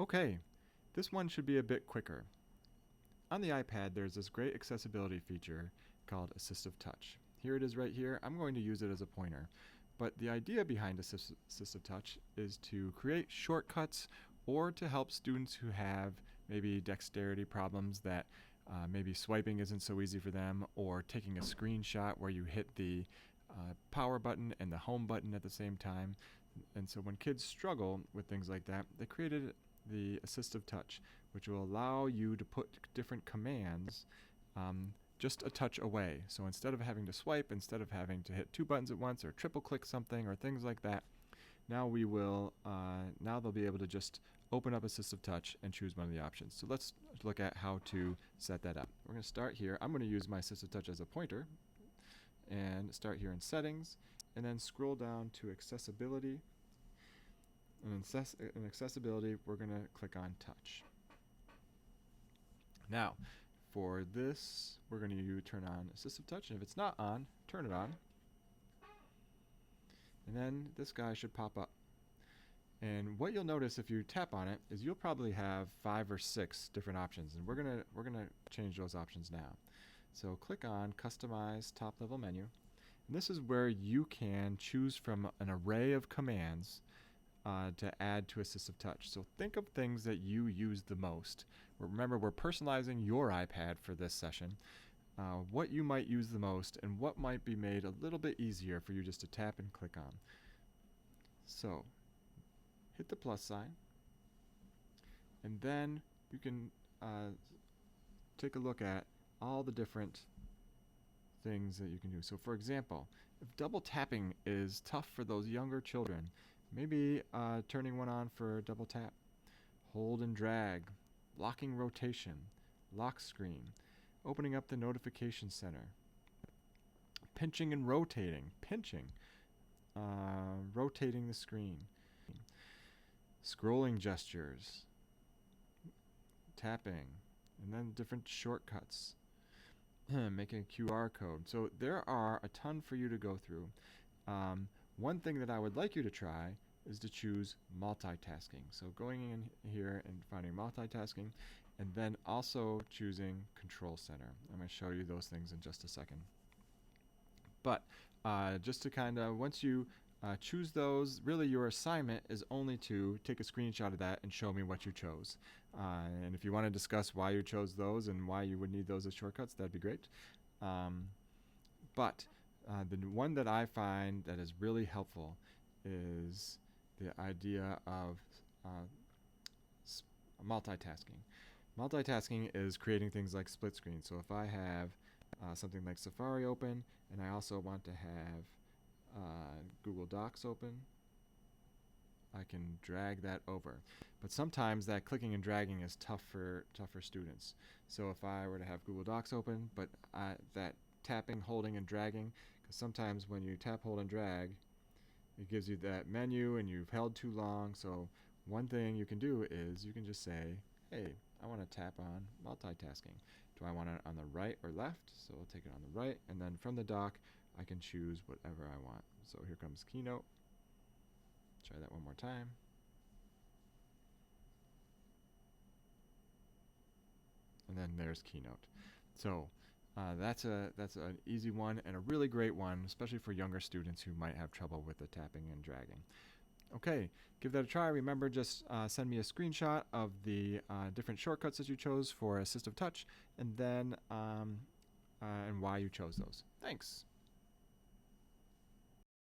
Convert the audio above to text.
Okay, this one should be a bit quicker. On the iPad, there's this great accessibility feature called Assistive Touch. Here it is right here. I'm going to use it as a pointer. But the idea behind Assistive Touch is to create shortcuts or to help students who have maybe dexterity problems that maybe swiping isn't so easy for them, or taking a screenshot where you hit the power button and the home button at the same time. And so when kids struggle with things like that, they created the Assistive Touch, which will allow you to put different commands just a touch away. So instead of having to swipe, instead of having to hit 2 buttons at once or triple click something or things like that, now they'll be able to just open up Assistive Touch and choose one of the options. So let's look at how to set that up. We're going to start here. I'm going to use my Assistive Touch as a pointer and start here in Settings, and then scroll down to Accessibility. And in Accessibility, we're going to click on Touch. Now, for this, we're going to turn on Assistive Touch, and if it's not on, turn it on. And then this guy should pop up. And what you'll notice if you tap on it is you'll probably have 5 or 6 different options, and we're gonna change those options now. So click on Customize Top Level Menu, and this is where you can choose from an array of commands to add to Assistive Touch. So think of things that you use the most. Remember, we're personalizing your iPad for this session. What you might use the most and what might be made a little bit easier for you just to tap and click on. So hit the plus sign, and then you can take a look at all the different things that you can do. So for example, if double tapping is tough for those younger children, maybe turning one on for double tap, hold and drag, locking rotation, lock screen, opening up the notification center, pinching and rotating, rotating the screen, scrolling gestures, tapping, and then different shortcuts, making a QR code. So there are a ton for you to go through. One thing that I would like you to try is to choose multitasking. So going in here and finding multitasking, and then also choosing Control Center. I'm going to show you those things in just a second. But just to kind of, once you choose those, really your assignment is only to take a screenshot of that and show me what you chose. And if you want to discuss why you chose those and why you would need those as shortcuts, that'd be great. But the one that I find that is really helpful is the idea of multitasking. Multitasking is creating things like split screen. So if I have something like Safari open and I also want to have Google Docs open, I can drag that over. But sometimes that clicking and dragging is tough for students. So if I were to have Google Docs open, but that tapping, holding, and dragging, because sometimes when you tap, hold, and drag, it gives you that menu and you've held too long. So one thing you can do is you can just say, hey, I want to tap on multitasking. Do I want it on the right or left? So we'll take it on the right, and then from the dock I can choose whatever I want. So here comes Keynote. Try that one more time. And then there's Keynote. So that's an easy one and a really great one, especially for younger students who might have trouble with the tapping and dragging. Okay, give that a try. Remember, just send me a screenshot of the different shortcuts that you chose for Assistive Touch, and then and why you chose those. Thanks.